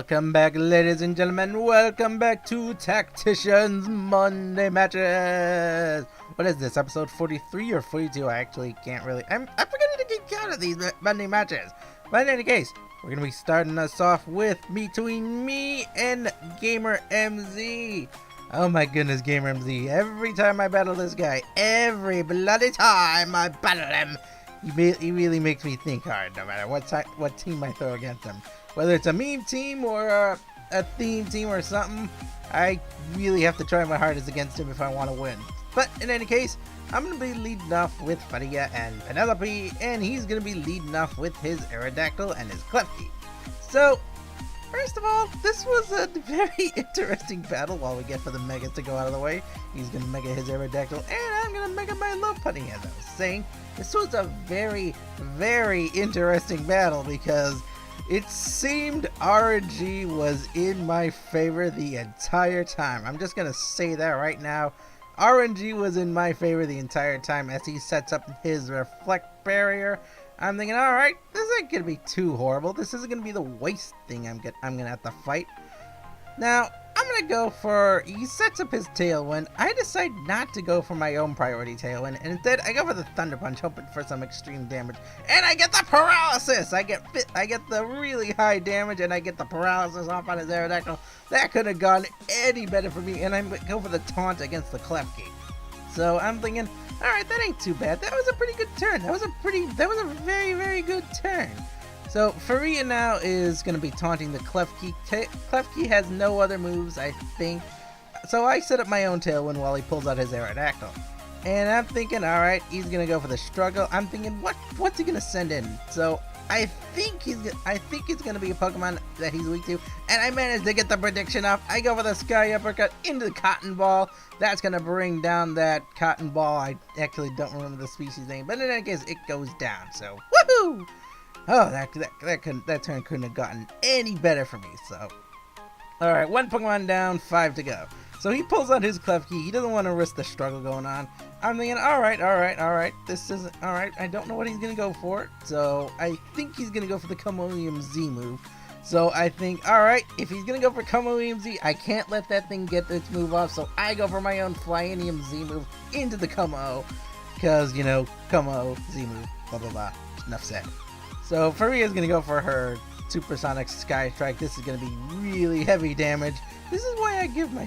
Welcome back, ladies and gentlemen. Welcome back to Tacticians Monday Matches. What is this, episode 43 or 42? I actually can't really... I'm forgetting to keep count of these Monday Matches. But in any case, we're going to be starting us off with between me and Gamer MZ. Oh my goodness, Gamer MZ. Every time I battle this guy, every bloody time I battle him, he really makes me think hard, no matter what team I throw against him. Whether it's a meme team or a theme team or something, I really have to try my hardest against him if I want to win. But in any case, I'm going to be leading off with Faria and Penelope, and he's going to be leading off with his Aerodactyl and his Klefki. So, first of all, this was a very interesting battle while we get for the Megas to go out of the way. He's going to Mega his Aerodactyl, and I'm going to Mega my Love Punny, as I was saying. This was a very, very interesting battle because it seemed RNG was in my favor the entire time. I'm just going to say that right now. RNG was in my favor the entire time as he sets up his reflect barrier. I'm thinking, alright, this ain't going to be too horrible. This isn't going to be the waste thing I'm going to have to fight. Now, I'm going to go for, he sets up his Tailwind. I decide not to go for my own priority Tailwind, and instead I go for the Thunder Punch, hoping for some extreme damage. And I get the Paralysis! I get the really high damage, and I get the Paralysis off on his Aerodactyl. That could have gone any better for me, and I go for the Taunt against the Klefki. So I'm thinking, alright, that ain't too bad. That was a pretty good turn. That was a very, very good turn. So, Faria now is going to be taunting the Klefki. Klefki has no other moves, I think. So I set up my own Tailwind while he pulls out his Aerodactyl. And I'm thinking, alright, he's going to go for the Struggle. I'm thinking, what's he going to send in? So, I think it's going to be a Pokemon that he's weak to. And I managed to get the prediction off. I go for the Sky Uppercut into the Cotton Ball. That's going to bring down that Cotton Ball. I actually don't remember the species name. But in any case, it goes down. So, woohoo! Oh, that turn couldn't have gotten any better for me, so. Alright, one Pokemon down, 5 to go. So he pulls out his Klefki. He doesn't want to risk the struggle going on. I'm thinking, alright. This isn't, alright, I don't know what he's going to go for. So I think he's going to go for the Comolium Z move. So I think, alright, if he's going to go for Comolium Z, I can't let that thing get its move off. So I go for my own Flyinium Z move into the Como. Because, you know, Como, Z move, blah, blah, blah. Enough said. So Faria's gonna go for her Supersonic Sky Strike. This is gonna be really heavy damage. This is why I give my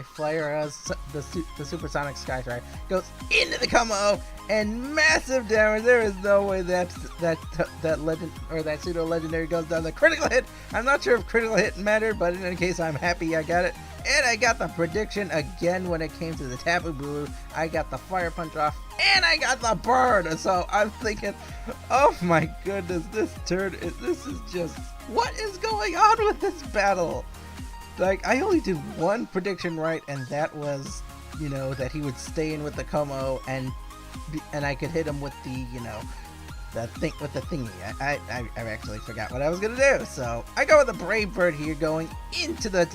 flyer the Supersonic Sky Strike. Goes into the Como and massive damage. There is no way that legend or that pseudo legendary goes down. The critical hit. I'm not sure if critical hit mattered, but in any case, I'm happy I got it. And I got the prediction again when it came to the Tapu Bulu. I got the Fire Punch off, and I got the burn. So I'm thinking, oh my goodness, this is just, what is going on with this battle? Like, I only did one prediction right, and that was, you know, that he would stay in with the Como, and I could hit him with the, you know, the thingy. I actually forgot what I was gonna do. So I go with the Brave Bird here, going into the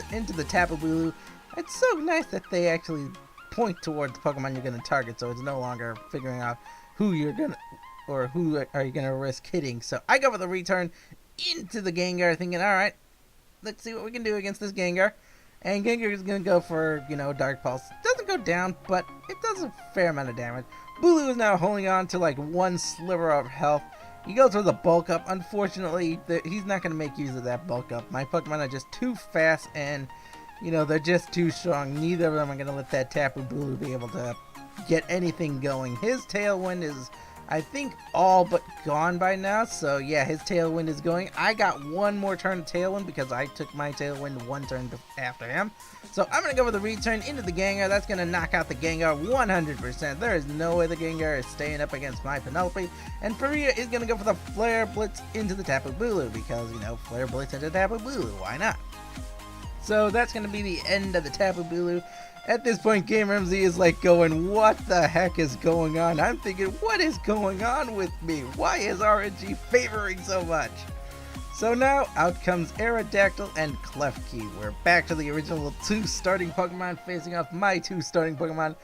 Tapu Bulu. It's so nice that they actually point towards the Pokemon you're gonna target, so it's no longer figuring out who you're gonna or who are you gonna risk hitting. So I go with the return into the Gengar, thinking, all right, let's see what we can do against this Gengar. And Gengar is gonna go for, you know, Dark Pulse. Doesn't go down, but it does a fair amount of damage. Bulu is now holding on to like one sliver of health. He goes for the bulk up. Unfortunately, he's not going to make use of that bulk up. My Pokemon are just too fast and, you know, they're just too strong. Neither of them are going to let that Tapu Bulu be able to get anything going. His Tailwind is, I think, all but gone by now. So yeah, his Tailwind is going. I got one more turn of Tailwind because I took my Tailwind one turn after him. So I'm going to go with the return into the Gengar. That's going to knock out the Gengar 100%. There is no way the Gengar is staying up against my Penelope. And Faria is going to go for the Flare Blitz into the Tapu Bulu because, you know, Flare Blitz into Tapu Bulu. Why not? So that's going to be the end of the Tapu Bulu. At this point, Gamer MZ is like going, what the heck is going on? I'm thinking, what is going on with me? Why is RNG favoring so much? So now, out comes Aerodactyl and Klefki. We're back to the original two starting Pokemon facing off my two starting Pokemon.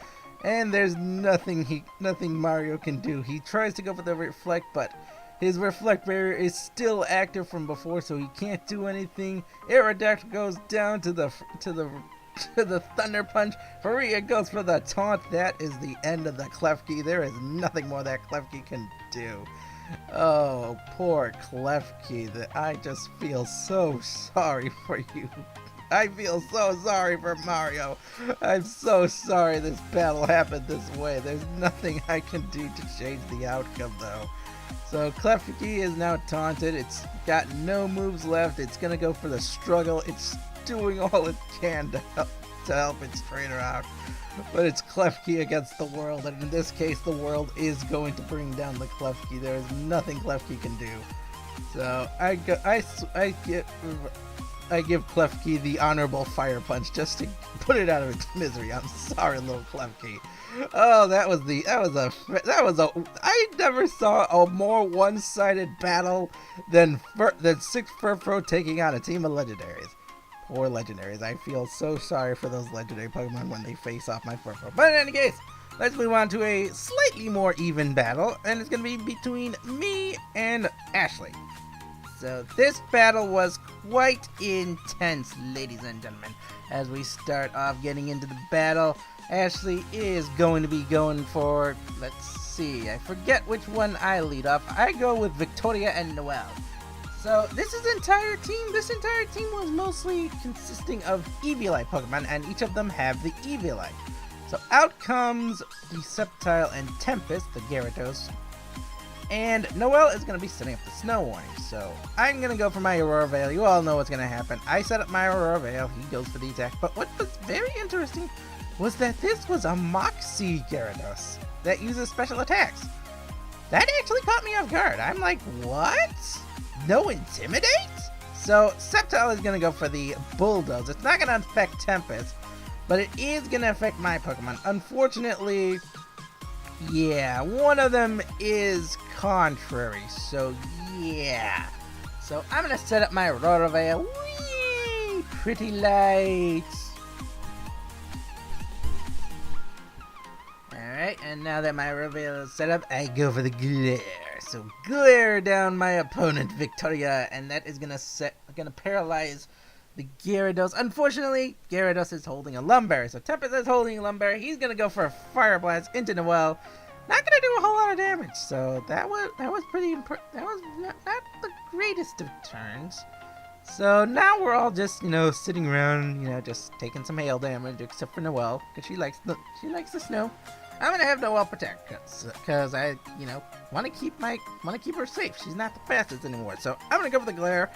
And there's nothing Mario can do. He tries to go for the Reflect, but His reflect barrier is still active from before, so he can't do anything. Aerodactyl goes down to the Thunder Punch. Faria goes for the taunt. That is the end of the Klefki. There is nothing more that Klefki can do. Oh, poor Klefki. I just feel so sorry for you. I feel so sorry for Mario. I'm so sorry this battle happened this way. There's nothing I can do to change the outcome, though. So Klefki is now taunted. It's got no moves left. It's gonna go for the struggle. It's doing all it can to help its trainer out. But it's Klefki against the world, and in this case, the world is going to bring down the Klefki. There is nothing Klefki can do. So I give Klefki the honorable fire punch just to put it out of its misery. I'm sorry, little Klefki. Oh, I never saw a more one-sided battle than 6 Furfrou taking on a team of legendaries. Poor legendaries. I feel so sorry for those legendary Pokemon when they face off my Furfrou. But in any case, let's move on to a slightly more even battle, and it's going to be between me and Ashley. So this battle was quite intense, ladies and gentlemen. As we start off getting into the battle, Ashley is going to be going for, let's see, I forget which one I lead off. I go with Victoria and Noelle. So this entire team was mostly consisting of Eviolite Pokemon, and each of them have the Eviolite. So out comes the Sceptile and Tempest, the Gyarados. And Noelle is going to be setting up the Snow Warning, so I'm going to go for my Aurora Veil. You all know what's going to happen. I set up my Aurora Veil, he goes for the attack, but what was very interesting was that this was a Moxie Gyarados that uses special attacks. That actually caught me off guard. I'm like, what? No Intimidate? So Sceptile is going to go for the Bulldoze. It's not going to affect Tempest, but it is going to affect my Pokemon. Unfortunately, yeah, one of them is contrary, so yeah. So I'm going to set up my Aurora Veil. Whee! Pretty lights. Alright, and now that my Aurora Veil is set up, I go for the Glare. So glare down my opponent, Victoria, and that is gonna paralyze the Gyarados. Unfortunately, Gyarados is holding a Lumberry, so Tempest is holding a Lumberry. He's gonna go for a Fire Blast into Noelle. Not gonna do a whole lot of damage, so that was pretty that was not the greatest of turns. So now we're all just, sitting around, just taking some hail damage, except for Noelle, because she likes the snow. I'm gonna have Noelle protect, cause I, want to keep her safe. She's not the fastest anymore, so I'm gonna go for the Glare.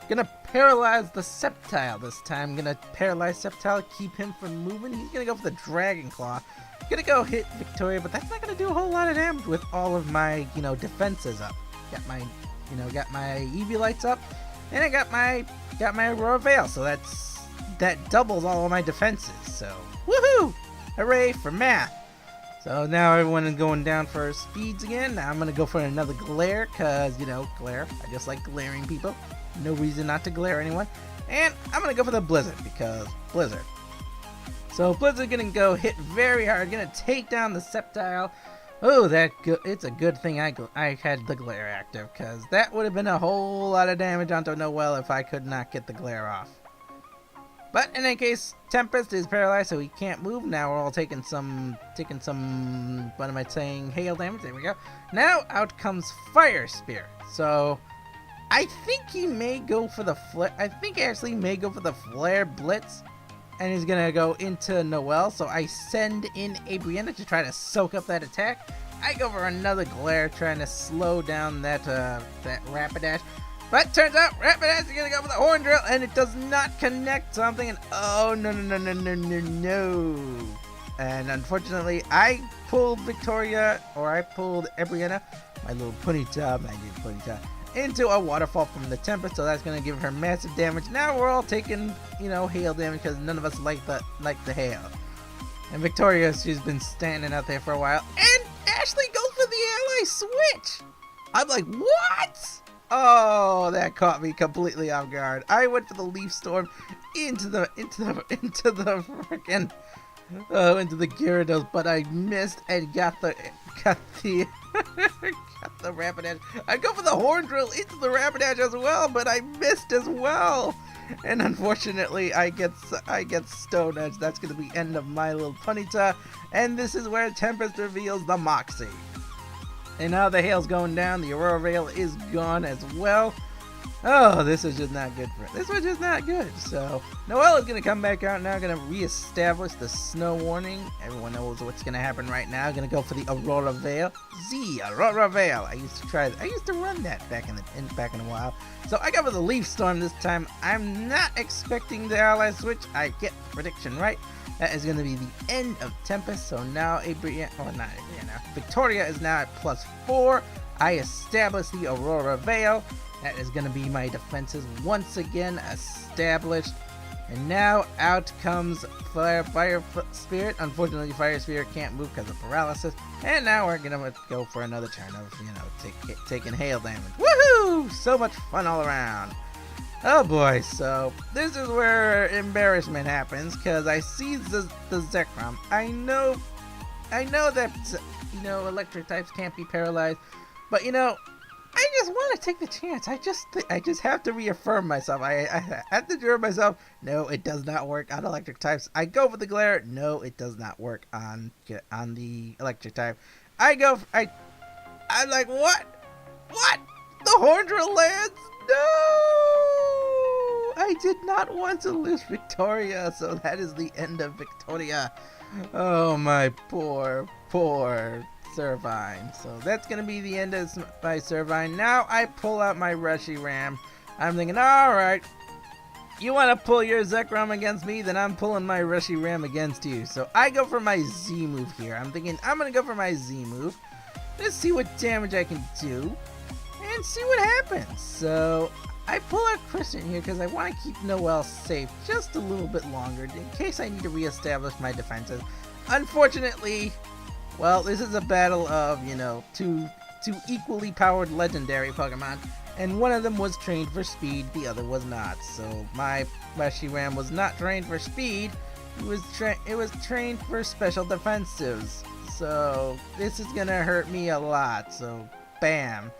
Gonna paralyze the Sceptile this time. Gonna paralyze Sceptile, keep him from moving. He's gonna go for the Dragon Claw. Gonna go hit Victoria, but that's not gonna do a whole lot of damage with all of my, defenses up. Got my Eviolites up, and I got my Aurora Veil, so that doubles all of my defenses. So woohoo! Hooray for math! So now everyone is going down for speeds again. Now I'm gonna go for another Glare, cause Glare. I just like glaring people. No reason not to glare anyone. And I'm gonna go for the Blizzard, because Blizzard. So Blizzard gonna go hit very hard, gonna take down the Sceptile. Oh, it's a good thing I had the Glare active, because that would have been a whole lot of damage onto Noelle if I could not get the Glare off. But in any case, Tempest is paralyzed, so he can't move. Now we're all taking some, what am I saying, hail damage. There we go. Now out comes Fire Spirit. So I think he may go for the flare. I think Ashley may go for the Flare Blitz, and he's gonna go into Noelle. So I send in a Brianna to try to soak up that attack. I go for another Glare, trying to slow down that Rapidash. But turns out Rapidash is gonna go for the Horn Drill, and it does not connect something. And oh no. And unfortunately, I pulled Victoria, or I pulled Ebriana, my little Ponyta, into a waterfall from the Tempest, so that's going to give her massive damage. Now we're all taking, hail damage, because none of us like the hail. And Victoria, she's been standing out there for a while, and Ashley goes for the ally switch! I'm like, what? Oh, that caught me completely off guard. I went for the Leaf Storm into the frickin' into the Gyarados, but I missed and got the the Rapidash. I go for the Horn Drill into the Rapidash as well, but I missed as well. And unfortunately, I get Stone Edge. That's going to be end of my little Ponyta. And this is where Tempest reveals the Moxie. And now the hail's going down. The Aurora Veil is gone as well. Oh, this is just not good for it. This was just not good. So, Noelle is going to come back out now, going to reestablish the snow warning. Everyone knows what's going to happen right now. Going to go for the Aurora Veil. Aurora Veil. I used to run that back in a while. So, I go for the Leaf Storm this time. I'm not expecting the ally switch. I get the prediction right. That is going to be the end of Tempest. So, now Victoria is now at +4. I establish the Aurora Veil. That is going to be my defenses once again established. And now out comes Fire Spirit. Unfortunately, Fire Spirit can't move because of paralysis. And now we're going to go for another turn of, taking hail damage. Woohoo! So much fun all around. Oh boy, so this is where embarrassment happens because I see the Zekrom. I know that, electric types can't be paralyzed. But, I just want to take the chance. I just have to reaffirm myself. I have to assure myself, no, it does not work on electric types. I go for the glare. No, it does not work on the electric type. I'm like, what? What? The Horn Drill lands? No! I did not want to lose Victoria, so that is the end of Victoria. Oh, my poor Servine. So that's going to be the end of my Servine. Now I pull out my Reshiram. I'm thinking, alright, you want to pull your Zekrom against me? Then I'm pulling my Reshiram against you. So I go for my Z move here. I'm thinking, I'm going to go for my Z move. Let's see what damage I can do. And see what happens. So I pull out Kristen here because I want to keep Noelle safe just a little bit longer in case I need to reestablish my defenses. Unfortunately, well, this is a battle of, two equally powered legendary Pokemon, and one of them was trained for speed, the other was not. So my Reshiram was not trained for speed, it was trained for special defensives. So this is gonna hurt me a lot, so bam.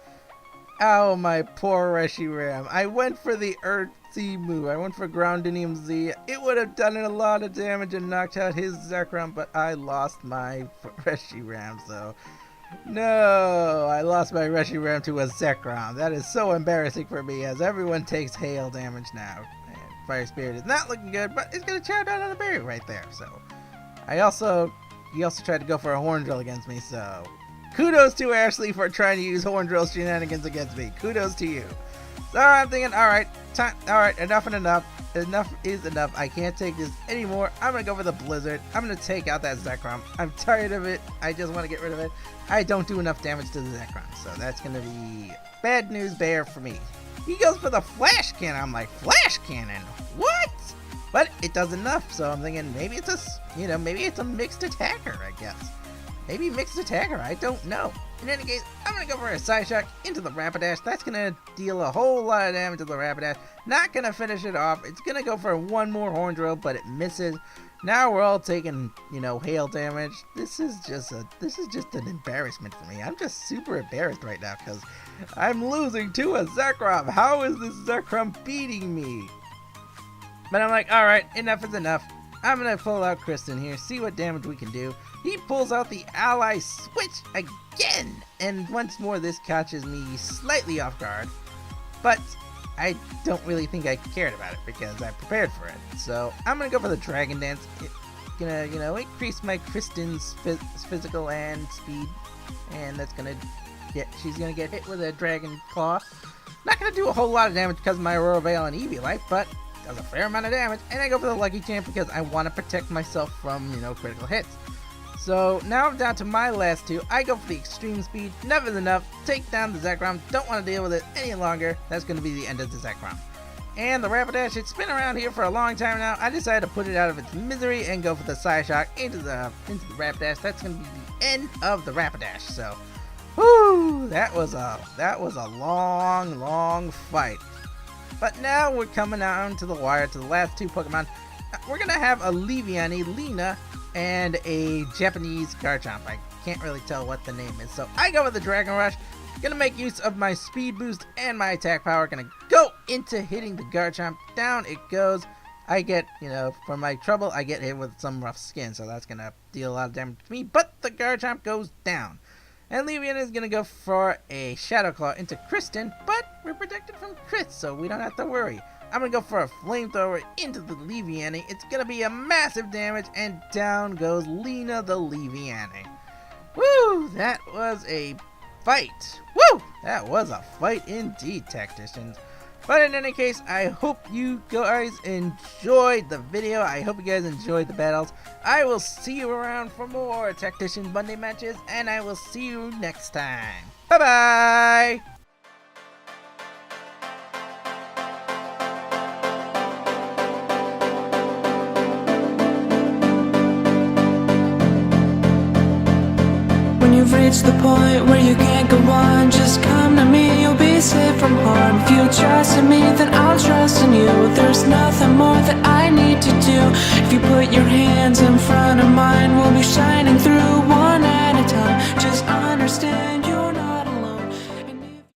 Oh, my poor Reshiram. I went for the Earth Z move. I went for Groundinium Z. It would have done a lot of damage and knocked out his Zekrom, but I lost my Reshiram, so no, I lost my Reshiram to a Zekrom. That is so embarrassing for me as everyone takes hail damage now. And Fire Spirit is not looking good, but it's going to chow down on the berry right there. So he also tried to go for a Horn Drill against me, so kudos to Ashley for trying to use Horn Drill shenanigans against me. Kudos to you. So I'm thinking, alright, enough and enough. Enough is enough. I can't take this anymore. I'm going to go for the Blizzard. I'm going to take out that Zekrom. I'm tired of it. I just want to get rid of it. I don't do enough damage to the Zekrom, so that's going to be bad news bear for me. He goes for the Flash Cannon. I'm like, Flash Cannon? What? But it does enough, so I'm thinking maybe it's maybe it's a mixed attacker, I guess. Maybe mixed attacker, I don't know. In any case, I'm going to go for a Side Shock into the Rapidash. That's going to deal a whole lot of damage to the Rapidash. Not going to finish it off. It's going to go for one more Horn Drill, but it misses. Now we're all taking, hail damage. This is just an embarrassment for me. I'm just super embarrassed right now because I'm losing to a Zekrom. How is this Zekrom beating me? But I'm like, alright, enough is enough. I'm going to pull out Kristen here, see what damage we can do. He pulls out the Ally Switch again, and once more this catches me slightly off guard, but I don't really think I cared about it because I prepared for it. So I'm gonna go for the Dragon Dance. It's gonna, increase my Kristen's physical and speed, and that's gonna she's gonna get hit with a Dragon Claw. Not gonna do a whole lot of damage because of my Aurora Veil and Eevee Life, but does a fair amount of damage, and I go for the Lucky Champ because I want to protect myself from, critical hits. So now I'm down to my last two. I go for the Extreme Speed. Enough is enough. Take down the Zekrom. Don't want to deal with it any longer. That's going to be the end of the Zekrom. And the Rapidash, it's been around here for a long time now. I decided to put it out of its misery and go for the Side Shock into the Rapidash. That's going to be the end of the Rapidash. So, whoo, that was a long fight. But now we're coming down to the wire to the last two Pokemon. We're going to have a Leaviani, Lena, and a Japanese Garchomp. I can't really tell what the name is. So I go with the Dragon Rush. Gonna make use of my speed boost and my attack power. Gonna go into hitting the Garchomp. Down it goes. I get, for my trouble, I get hit with some rough skin, so that's gonna deal a lot of damage to me. But the Garchomp goes down. And Leviana is gonna go for a Shadow Claw into Kristen, but we're protected from crits, so we don't have to worry. I'm gonna go for a Flamethrower into the Leviana. It's gonna be a massive damage, and down goes Lena the Leviana. Woo! That was a fight. Woo! That was a fight indeed, Tacticians. But in any case, I hope you guys enjoyed the video. I hope you guys enjoyed the battles. I will see you around for more Tactician Monday matches, and I will see you next time. Bye-bye! You've reached the point where you can't go on. Just come to me, you'll be safe from harm. If you trust in me, then I'll trust in you. There's nothing more that I need to do. If you put your hands in front of mine, we'll be shining.